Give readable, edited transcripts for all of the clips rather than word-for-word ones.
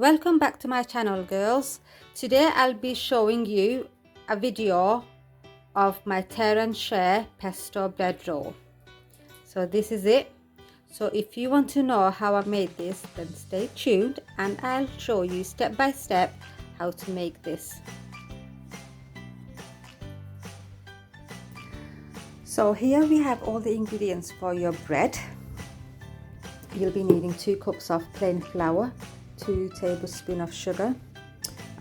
Welcome back to my channel, girls. Today I'll be showing you a video of my tear and share pesto bread roll. So this is it. So if you want to know how I made this, then stay tuned and I'll show you step by step how to make this. So here we have all the ingredients for your bread. You'll be needing 2 cups of plain flour, 2 tablespoons of sugar,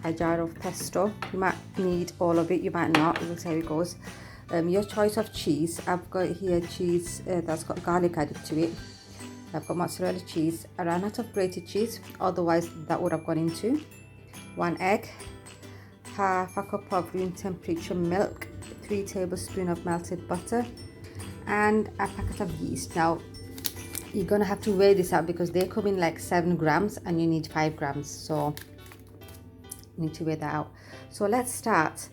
a jar of pesto. You might need all of it, you might not, we'll see how it goes. Your choice of cheese. I've got here cheese that's got garlic added to it. I've got mozzarella cheese. I ran out of grated cheese, otherwise that would have gone into 1 egg, half a cup of room temperature milk, 3 tablespoons of melted butter, and a packet of yeast. Now you're gonna have to weigh this out because they come in like 7 grams and you need 5 grams, so you need to weigh that out. So let's start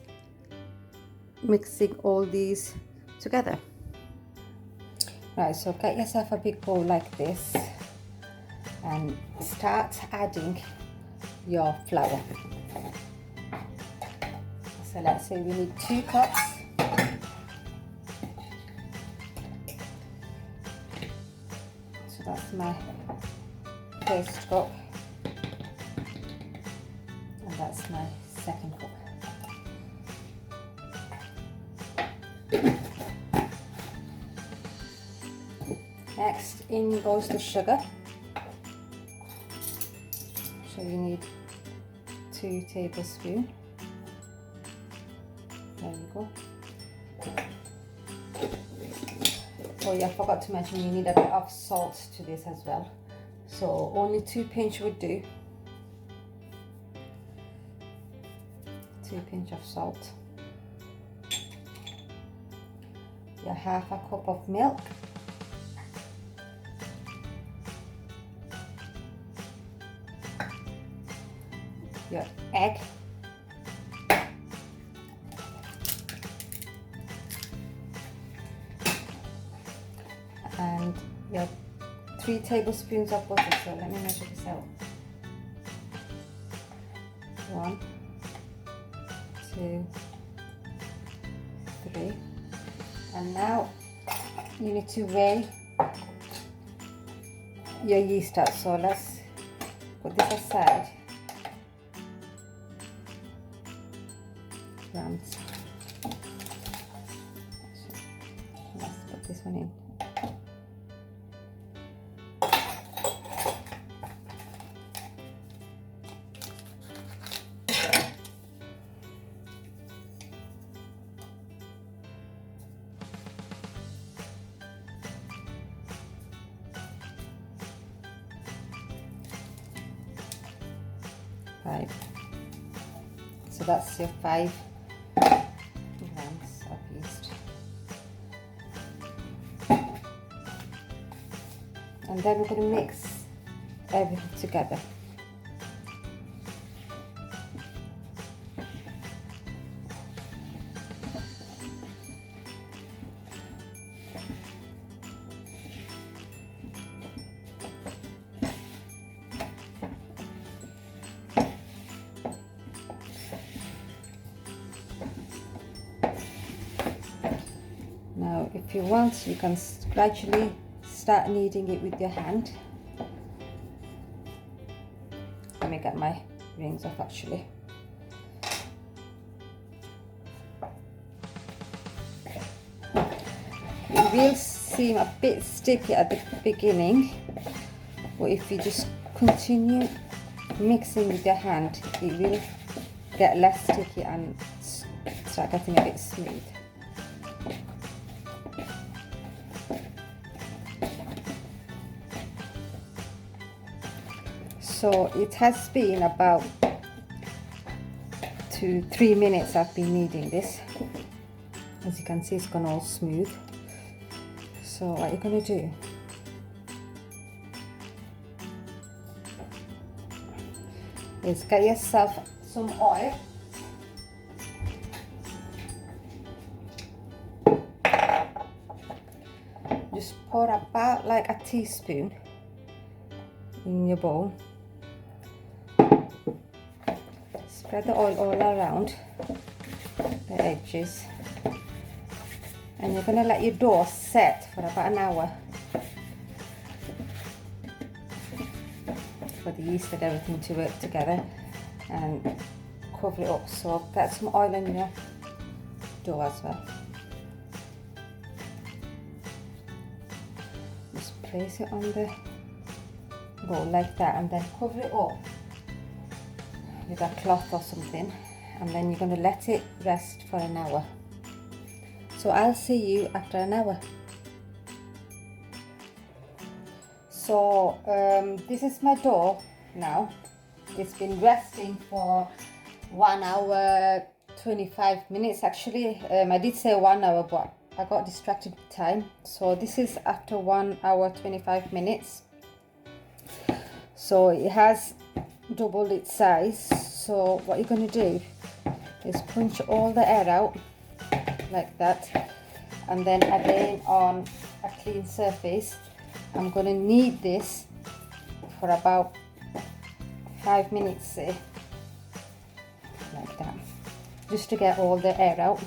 mixing all these together. Right, so get yourself a big bowl like this and start adding your flour. So let's say we need 2 cups. So that's my first cup, and that's my second cup. Next, in goes the sugar. So you need 2 tablespoons. There you go. Oh yeah, I forgot to mention you need a bit of salt to this as well. So only 2 pinch would do. 2 pinch of salt. Your half a cup of milk. Your egg. And your 3 tablespoons of butter. So let me measure this out. 1, 2, 3. And now you need to weigh your yeast out. So let's put this aside. Grams. Let's put this one in. So that's your 5 grams of yeast. And then we're going to mix everything together. Now, if you want, you can gradually start kneading it with your hand. Let me get my rings off actually. It will seem a bit sticky at the beginning, but if you just continue mixing with your hand, it will get less sticky and start getting a bit smooth. So it has been about 2 to 3 minutes I've been kneading this. As you can see, it's gone all smooth. So what you're going to do is get yourself some oil. Just pour about like a teaspoon in your bowl. Spread the oil all around the edges, and you're going to let your dough set for about an hour for the yeast and everything to work together, and cover it up. So get some oil in your dough as well. Just place it on the bowl like that, and then cover it up with a cloth or something, and then you're going to let it rest for an hour. So I'll see you after an hour. So this is my dough now. It's been resting for 1 hour 25 minutes actually. I did say 1 hour, but I got distracted with time. So this is after 1 hour 25 minutes. So it has doubled its size. So what you're going to do is punch all the air out like that, and then again on a clean surface. I'm going to knead this for about 5 minutes, say, like that, just to get all the air out.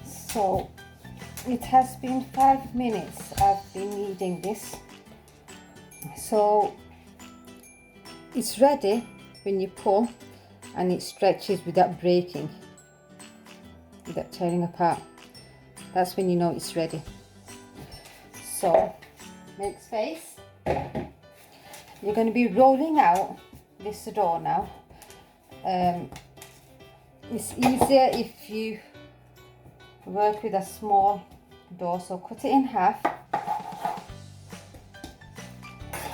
So it has been 5 minutes I've been kneading this. So it's ready when you pull, and it stretches without breaking, without tearing apart. That's when you know it's ready. So make space. You're going to be rolling out this dough now. It's easier if you work with a small dough, so cut it in half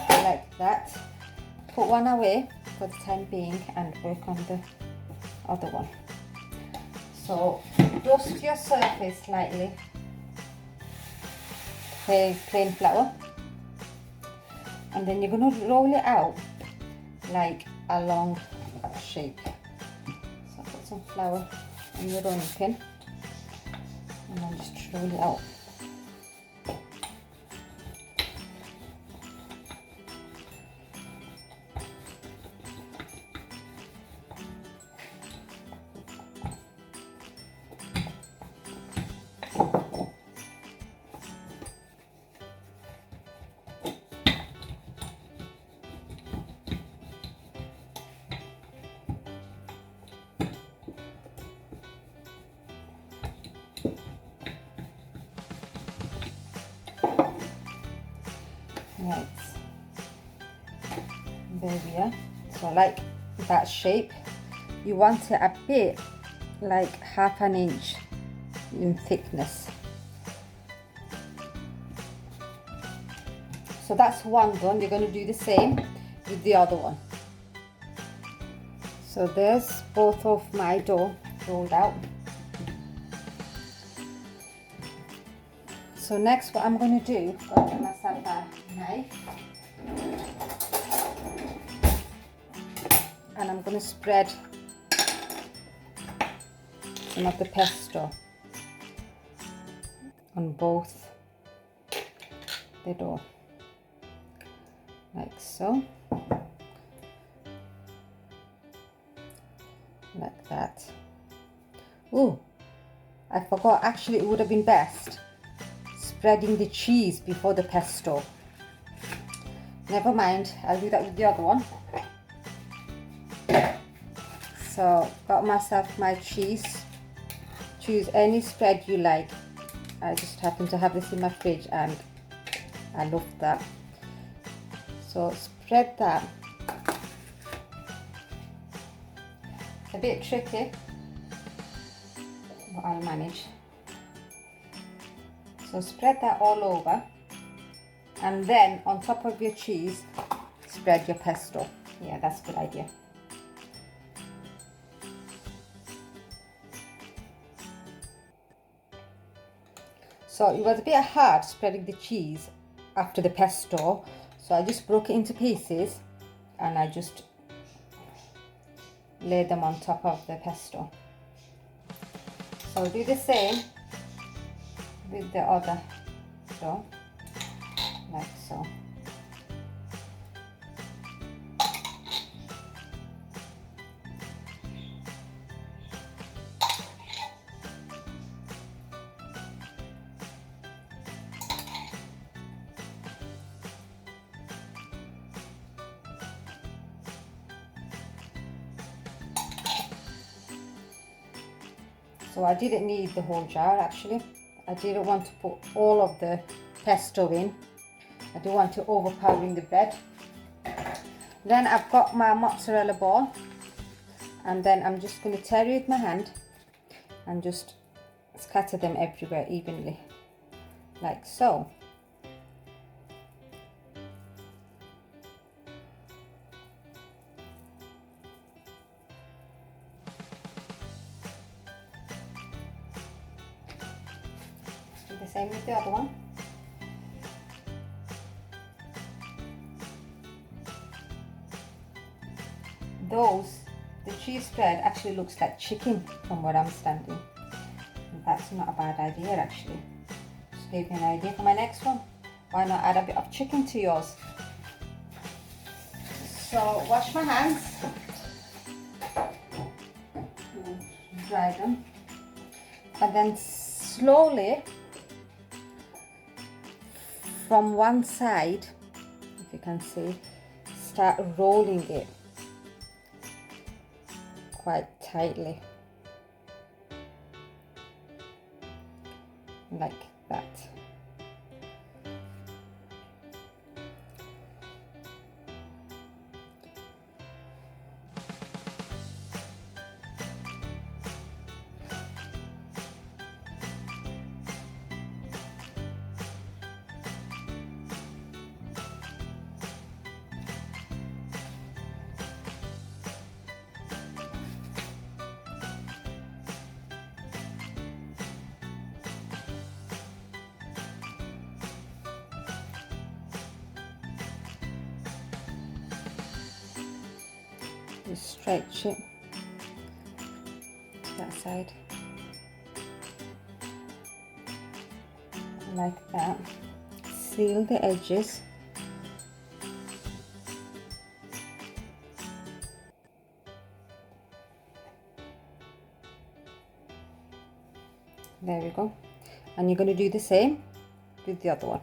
like that. Put one away for the time being and work on the other one. So dust your surface slightly, plain flour, and then you're going to roll it out like a long shape. So put some flour on your rolling pin, and then just roll it out. Right, there we are. So like that shape, you want it a bit like half an inch in thickness. So that's one done. You're going to do the same with the other one. So there's both of my dough rolled out. So next what I'm going to do, I'm going to get myself a knife, and I'm going to spread some of the pesto on both the dough, like so, like that. Oh, I forgot, actually it would have been best spreading the cheese before the pesto. Never mind, I'll do that with the other one. So got myself my cheese. Choose any spread you like. I just happen to have this in my fridge and I love that. So spread that. It's a bit tricky, but I'll manage. So spread that all over, and then on top of your cheese, spread your pesto. Yeah, that's a good idea. So it was a bit hard spreading the cheese after the pesto, so I just broke it into pieces and I just laid them on top of the pesto. So do the same with the other dough, like so. So I didn't need the whole jar actually. I didn't want to put all of the pesto in. I don't want to overpowering the bread. Then I've got my mozzarella ball, and then I'm just going to tear it with my hand and just scatter them everywhere evenly, like so. Do the same with the other one. The cheese spread actually looks like chicken from where I'm standing. And that's not a bad idea actually. Just gave me an idea for my next one. Why not add a bit of chicken to yours? So wash my hands. Dry them. And then slowly from one side, if you can see, start rolling it quite tightly, like that. Just stretch it to that side, like that. Seal the edges. There we go. And you're going to do the same with the other one.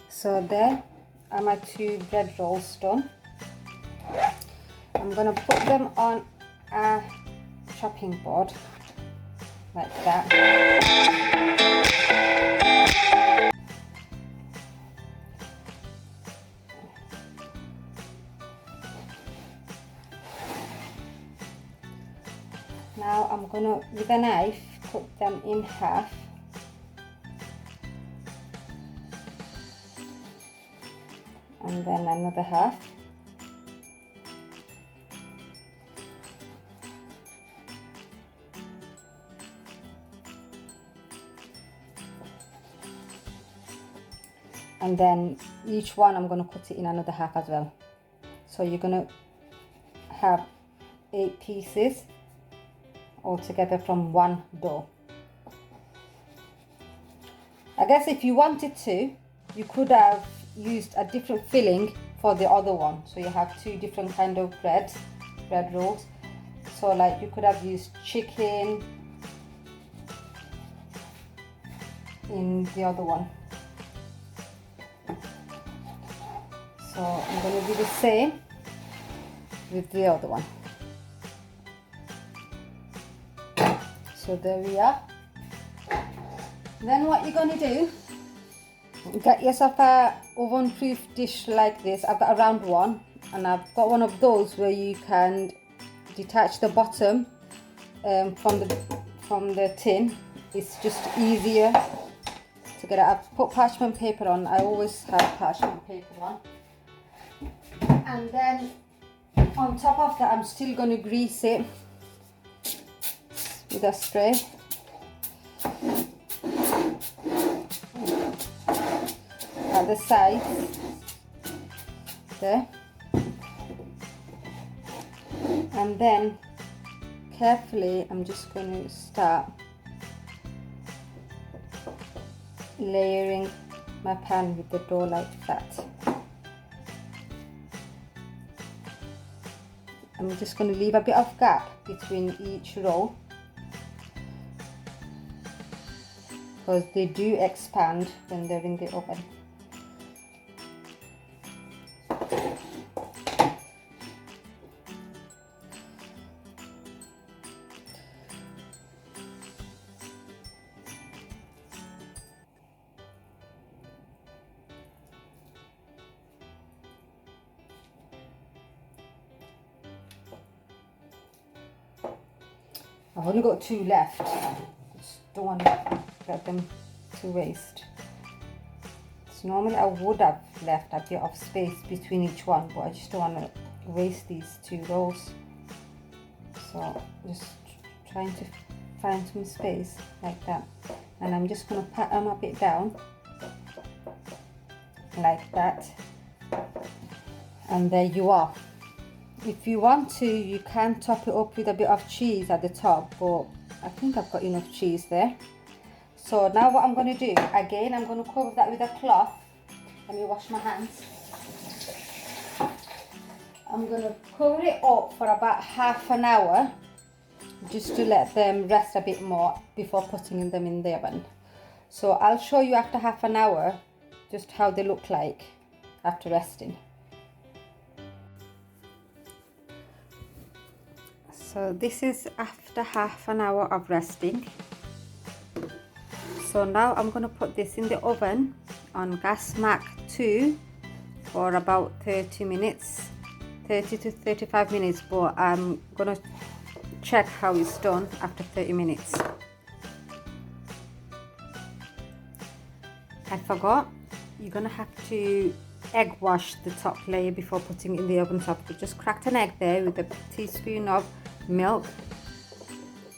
So there are my 2 bread rolls done. I'm going to put them on a chopping board like that. Now I'm going to, with a knife, cut them in half. And then another half. And then each one I'm going to cut it in another half as well. So you're going to have 8 pieces altogether from one dough. I guess if you wanted to, you could have used a different filling for the other one, so you have 2 different kind of bread rolls. So like you could have used chicken in the other one. So I'm going to do the same with the other one. So there we are. Then what you're going to do, get yourself a oven proof dish like this. I've got a round one, and I've got one of those where you can detach the bottom from the tin. It's just easier to get it. I've put parchment paper on. I always have parchment paper on. And then on top of that, I'm still going to grease it with a spray. At the sides there, and then carefully I'm just going to start layering my pan with the dough like that. I'm just going to leave a bit of gap between each row, because they do expand when they're in the oven. I've only got 2 left. Just don't want to get them to waste. So normally I would have left a bit of space between each one, but I just don't want to waste these 2 rolls. So just trying to find some space like that, and I'm just going to pat them a bit down like that, and there you are. If you want to, you can top it up with a bit of cheese at the top, but I think I've got enough cheese there. So now what I'm going to do, again, I'm going to cover that with a cloth. Let me wash my hands. I'm going to cover it up for about half an hour, just to let them rest a bit more before putting them in the oven. So I'll show you after half an hour just how they look like after resting. So this is after half an hour of resting. So now I'm going to put this in the oven on gas mark 2 for about 30 minutes, 30 to 35 minutes, but I'm going to check how it's done after 30 minutes. I forgot, you're going to have to egg wash the top layer before putting it in the oven top. Just cracked an egg there with a teaspoon of milk,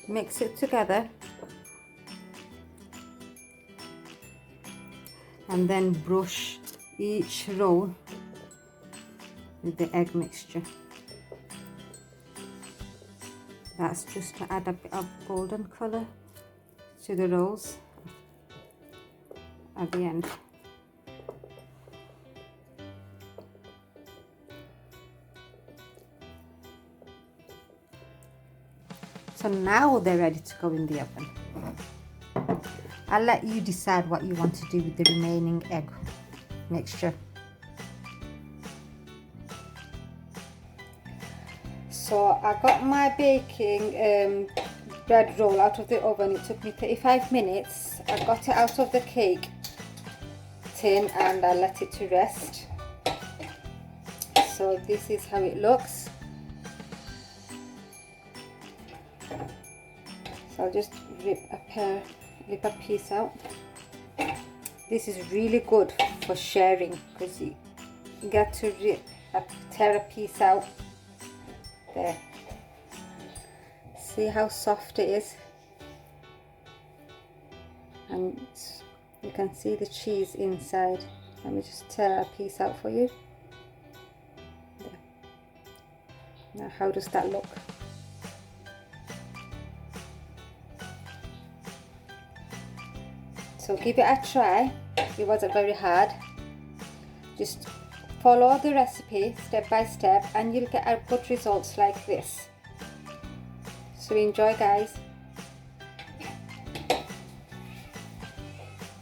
mix it together, and then brush each roll with the egg mixture. That's just to add a bit of golden colour to the rolls at the end. So now they're ready to go in the oven. I'll let you decide what you want to do with the remaining egg mixture. So I got my baking bread roll out of the oven. It took me 35 minutes. I got it out of the cake tin and I let it to rest. So this is how it looks. So I'll just rip a piece out. This is really good for sharing because you get to tear a piece out. There. See how soft it is, and you can see the cheese inside. Let me just tear a piece out for you. There. Now how does that look? So give it a try. It wasn't very hard. Just follow the recipe step by step and you'll get good results like this. So enjoy, guys.